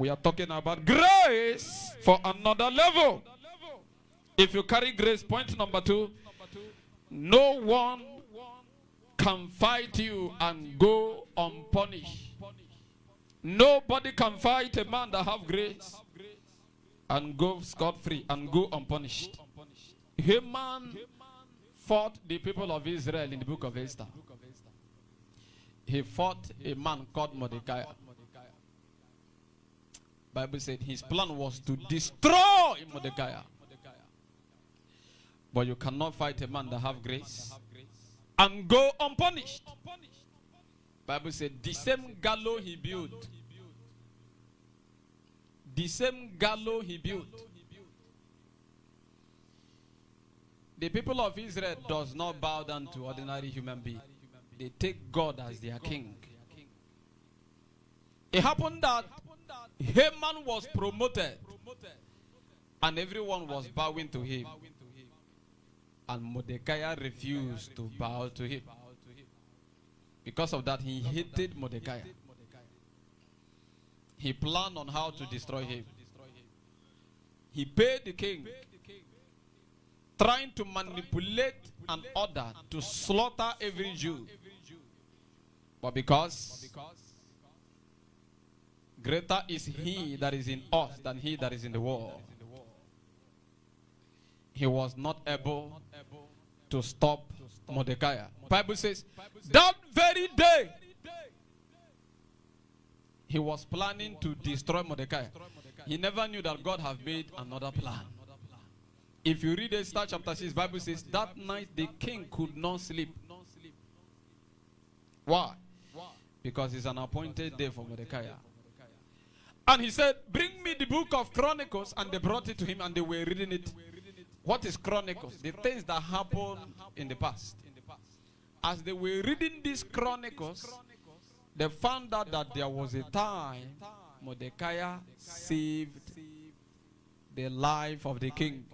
We are talking about grace for another level. If you carry grace, point number 2, no one can fight you and go unpunished. Nobody can fight a man that have grace and go scot-free and go unpunished. Haman fought the people of Israel in the book of Esther. He fought a man called Mordecai. Bible said his plan was to destroy Mordecai. But you cannot fight a man that have grace and go unpunished. Bible said the same gallows he built. The same gallows he built. The people of Israel does not bow down to ordinary human beings. They take God as their king. It happened that Haman was promoted and everyone was bowing to him. And Mordecai refused to bow to him. Because of that, he hated Mordecai. He planned on how to destroy him. He paid the king, trying to manipulate an order to slaughter every Jew. But because greater is he that is in us than he that is in the world, he was not able to stop Mordecai. Bible says that very day he was planning to destroy Mordecai. He never knew that God had made another plan. If you read Esther chapter 6, Bible says that night the king could not sleep. Why? Because it's an appointed day for Mordecai. And he said, bring me the book of Chronicles. And they brought it to him and they were reading it. What is Chronicles? The things that happened in the past. As they were reading these Chronicles, they found out that there was a time Mordecai saved the life of the king.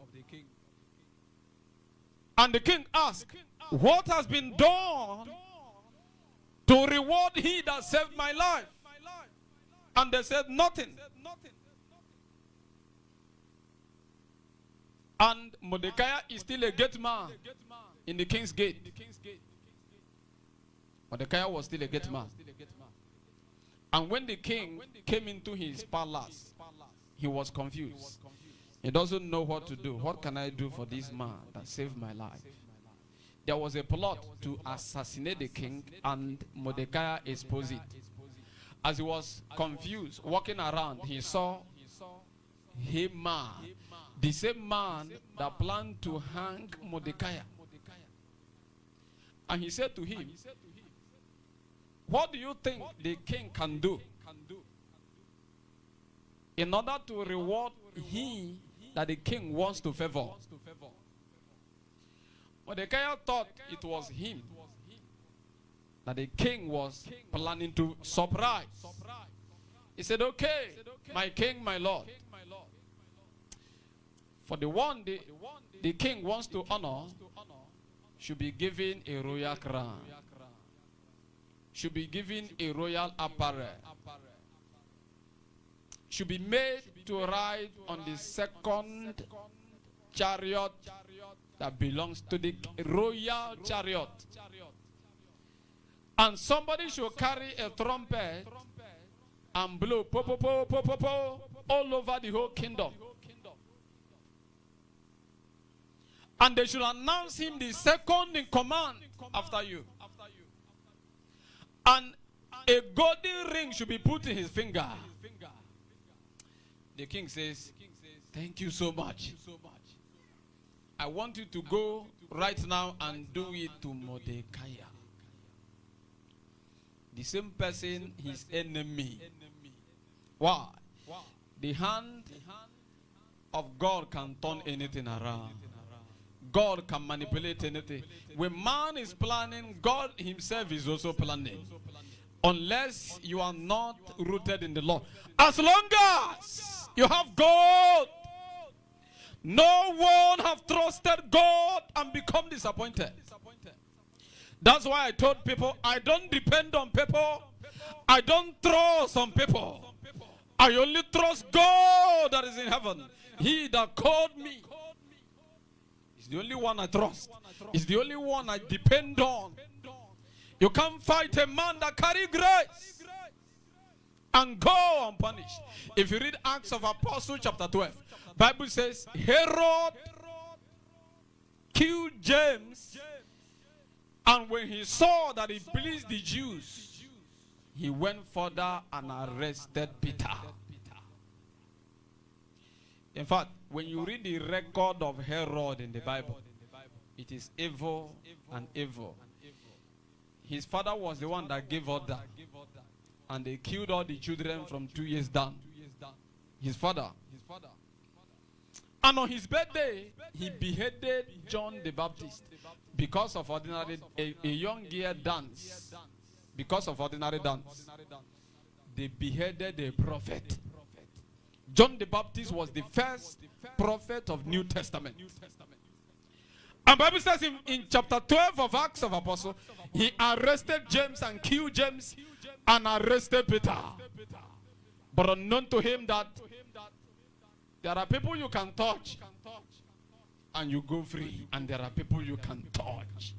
And the king asked, what has been done to reward he that saved my life? And they said, nothing. And Mordecai is still a gate man in the king's gate. Mordecai was still a gate man. And when the king came into his palace, he was confused. He doesn't know what to do. What can I do for this man that saved my life? There was a plot to assassinate the king, and Mordecai exposed it. As he was confused, walking around, he saw Haman, the same man that planned to hang Mordecai. And he said to him, what do you think the king can do in order to reward he that the king wants to favor? Mordecai thought it was him that the king was planning to surprise. He said, okay, my king, my lord. For the one the king wants to honor should be given a royal crown, should be given a royal apparel, should be made to ride on the second chariot that belongs to the royal chariot. And somebody should carry a trumpet and blow po po po po po po all over the whole kingdom. And they should announce him the second in command after you. And a golden ring should be put in his finger. The king says, thank you so much. I want you to go right now and do it to Mordecai. The same person, his enemy. Why? The hand of God can turn anything around. God can manipulate anything. When man is planning, God himself is also planning. Unless you are not rooted in the Lord. As long as you have God, no one have trusted God and become disappointed. That's why I told people, I don't depend on people. I don't trust on people. I only trust God that is in heaven. He that called me is the only one I trust. Is the only one I depend on. You can't fight a man that carry grace and go unpunished. If you read Acts of Apostles chapter 12, Bible says Herod killed James, and when he saw that it pleased the Jews, he went further and arrested Peter. In fact, when you read the record of Herod in the Bible, it is evil and evil. His father was the one that gave order, and they killed all the children from 2 years down. His father. And on his birthday, he beheaded John the Baptist because of ordinary, a young girl dance. Because of ordinary dance. They beheaded a prophet. John the Baptist was the first prophet of New Testament. And Bible says in chapter 12 of Acts of Apostles, he arrested James and killed James and arrested Peter. But unknown to him that there are people you can touch and you go free. And there are people you can touch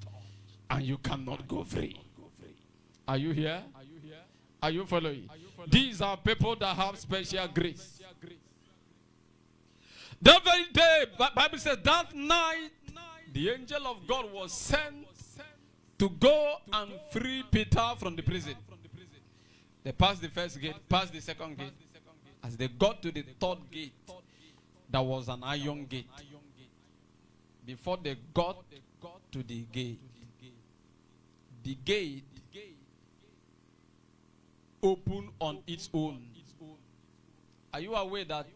and you cannot go free. Are you here? Are you following? These are people that have special grace. That very day, Bible says that night, the angel of God was sent to go and free Peter from the prison. They passed the first gate, passed the second gate. As they got to the third gate, there was an iron gate. Before they got to the gate opened on its own. Are you aware that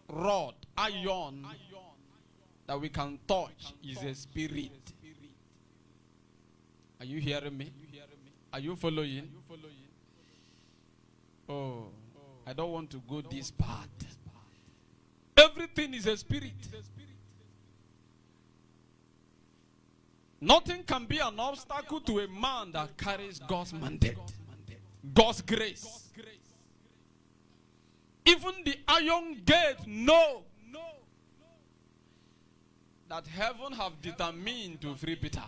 rod, iron, that we can touch is a spirit? Are you hearing me? Are you following? Oh, I don't want to go this part. Everything is a spirit. Nothing can be an obstacle to a man that carries God's mandate, God's grace. Even the iron gate know that heaven have determined to free Peter.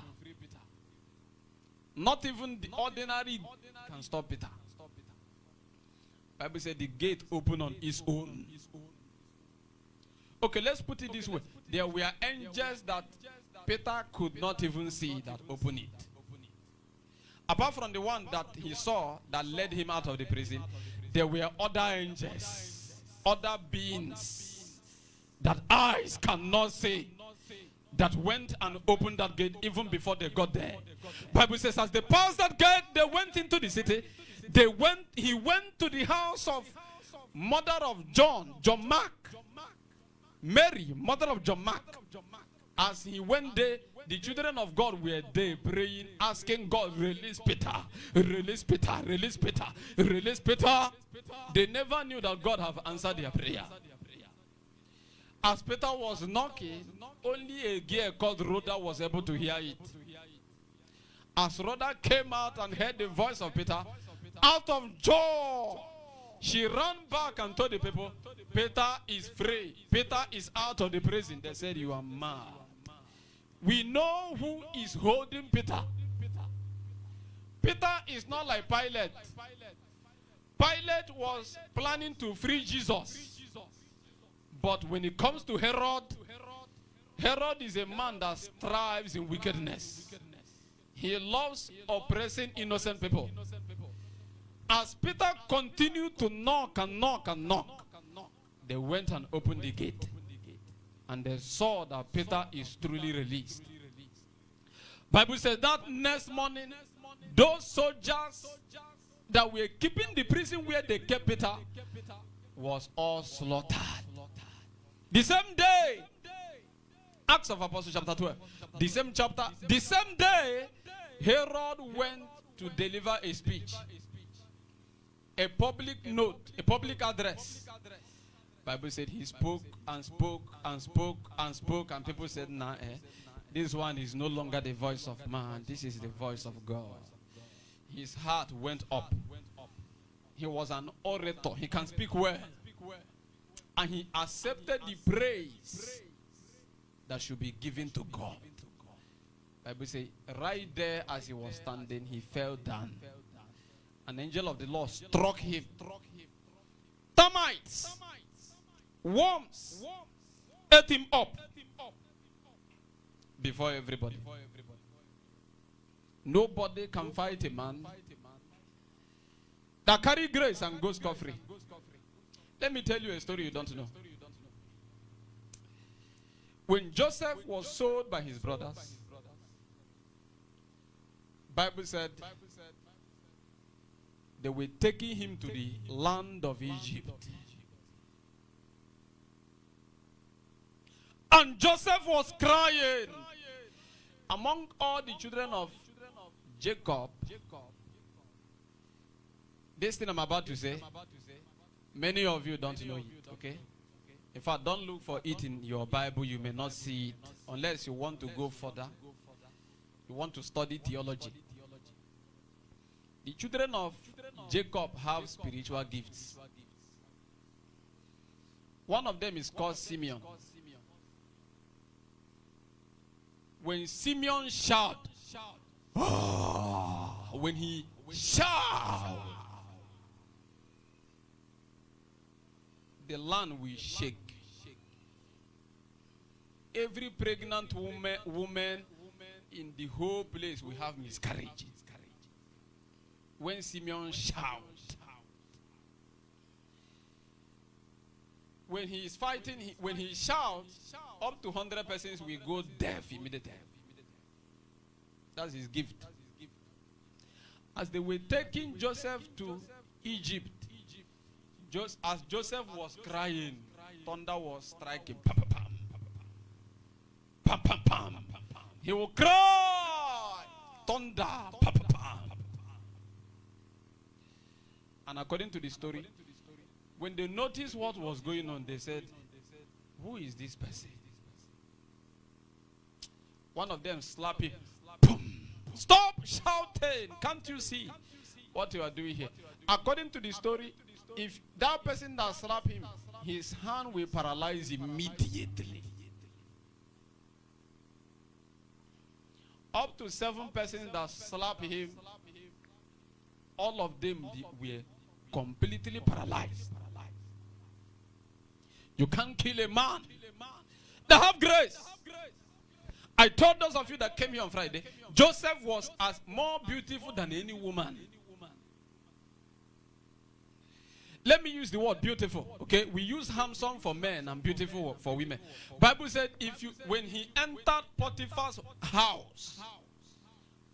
Not even the ordinary can stop Peter. Bible said the gate opened on its own. Okay, let's put it this way. There were angels that Peter could not even see that opened it. Apart from the one that he saw that led him out of the prison, there were other angels, other beings that eyes cannot see, that went and opened that gate even before they got there. Bible says as they passed that gate, they went into the city. He went to the house of mother of John Mark. Mary, mother of John Mark. As he went there, the children of God were there praying, asking God, release Peter, release Peter, release Peter, release Peter. They never knew that God have answered their prayer. As Peter was knocking, only a girl called Rhoda was able to hear it. As Rhoda came out and heard the voice of Peter, out of joy, she ran back and told the people, Peter is free. Peter is out of the prison. They said, you are mad. We know who is holding Peter. Peter is not like Pilate. Pilate was planning to free Jesus. But when it comes to Herod, Herod is a man that strives in wickedness. He loves oppressing innocent people. As Peter continued to knock and knock and knock, they went and opened the gate. And they saw that Peter is truly released. Bible says that next morning, those soldiers that were keeping the prison where they kept Peter was all slaughtered. The same day, Acts of Apostles chapter 12, the same chapter, the same day, Herod went to deliver a speech, a public note, a public address. Bible said he spoke and spoke and spoke and spoke, and people said, nah, this one is no longer the voice of man. This is the voice of God. His heart went up. He was an orator. He can speak well. And he accepted the praise that should be given to God. Bible says, right there as he was standing, he fell down. An angel of the Lord struck him. Termites, worms, ate him up before everybody. Nobody can fight a man that carry grace and goes scot-free. Let me tell you a story you don't know. When Joseph was sold by his brothers, Bible said they were taking him to the land of Egypt. And Joseph was crying. Among all the children of Jacob, this thing I'm about to say, many of you don't know it, okay? In fact, don't look for it in your Bible. You may not see it unless you want to go further. You want to study theology. The children of Jacob have spiritual gifts. One of them is called Simeon. When Simeon shouted, when he shouted, the land will shake. Every pregnant woman in the whole place will have miscarriage. When Simeon shouts, when he is fighting, when he shouts, up to 100 persons will go deaf immediately. That's his gift. As they were taking Joseph to Egypt, just as Joseph was crying, thunder was striking. Pam, pam, pam, pam, pam, pam. He will cry, thunder, pam, pam, pam. And according to the story, when they noticed what was going on, they said, who is this person? One of them slapped him. Boom. Stop shouting. Can't you see what you are doing here? According to the story, if that person that slapped him, his hand will paralyze immediately. Up to 7 persons that slapped him, all of them were completely paralyzed. You can't kill a man that have grace. I told those of you that came here on Friday, Joseph was as more beautiful than any woman. Let me use the word beautiful. Okay, we use handsome for men and beautiful for women. Bible said when he entered Potiphar's house,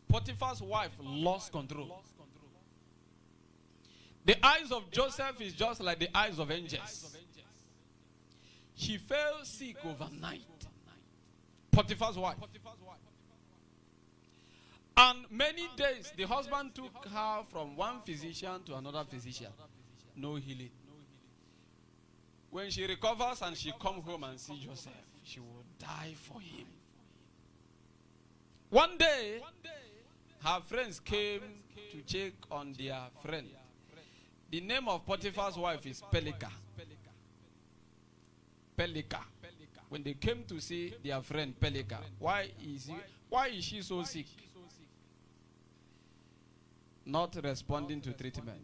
Potiphar's wife lost control. The eyes of Joseph is just like the eyes of angels. She fell sick overnight. Potiphar's wife. And many days, the husband took her from one physician to another physician. No healing. When she recovers and she comes home and sees Joseph, she will die for him. One day, her friends came to check on their friend. The name of Potiphar's wife is Pelika. Pelika. When they came to see their friend Pelika, why is she so sick? Not responding to treatment.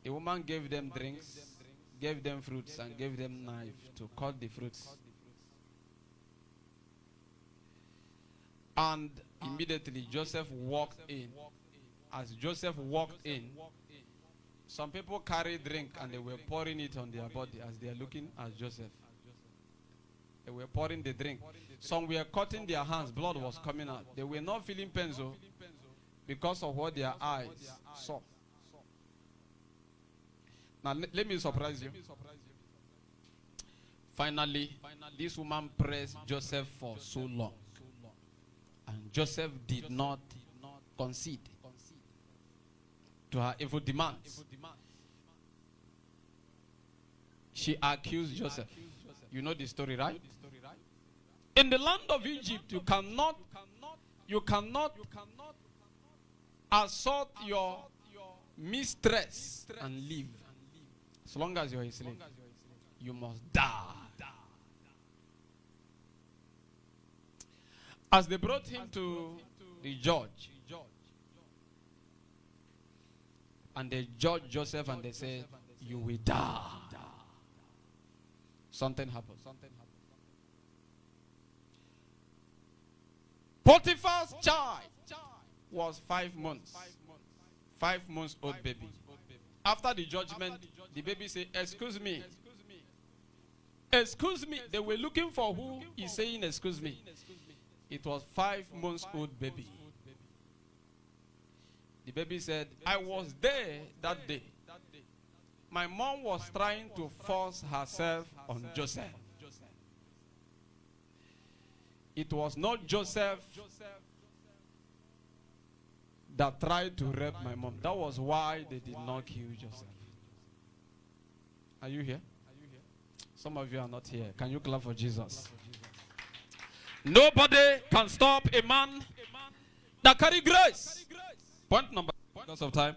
The woman gave them drinks, gave them fruits, and gave them knife to cut the fruits. And immediately Joseph walked in. As Joseph walked in, some people carried drink and they were pouring it on their body as they are looking at Joseph. They were pouring the drink. Some were cutting their hands. Blood was coming out. They were not feeling pain because of what their eyes saw. Now, let me surprise you. Finally, this woman pressed Joseph for so long. And Joseph did not concede to her evil demands. She accused Joseph. You know the story, right? In the land of Egypt, you cannot assault your mistress and live. As long as you're a slave, you must die. As they brought him to the judge, and they judged Joseph and they said, you will die. Something happened. Potiphar's child was 5 months. 5 months old baby. After the judgment, the baby said, excuse me. Excuse me. They were looking for who is saying excuse me. It was 5 months old baby. The baby said, I was there that day. My mom was trying to force herself on Joseph. It was not Joseph that tried to rape my mom. That was why they did not kill Joseph. Are you here? Some of you are not here. Can you clap for Jesus? Nobody can stop a man that carry grace. Point number, because of time.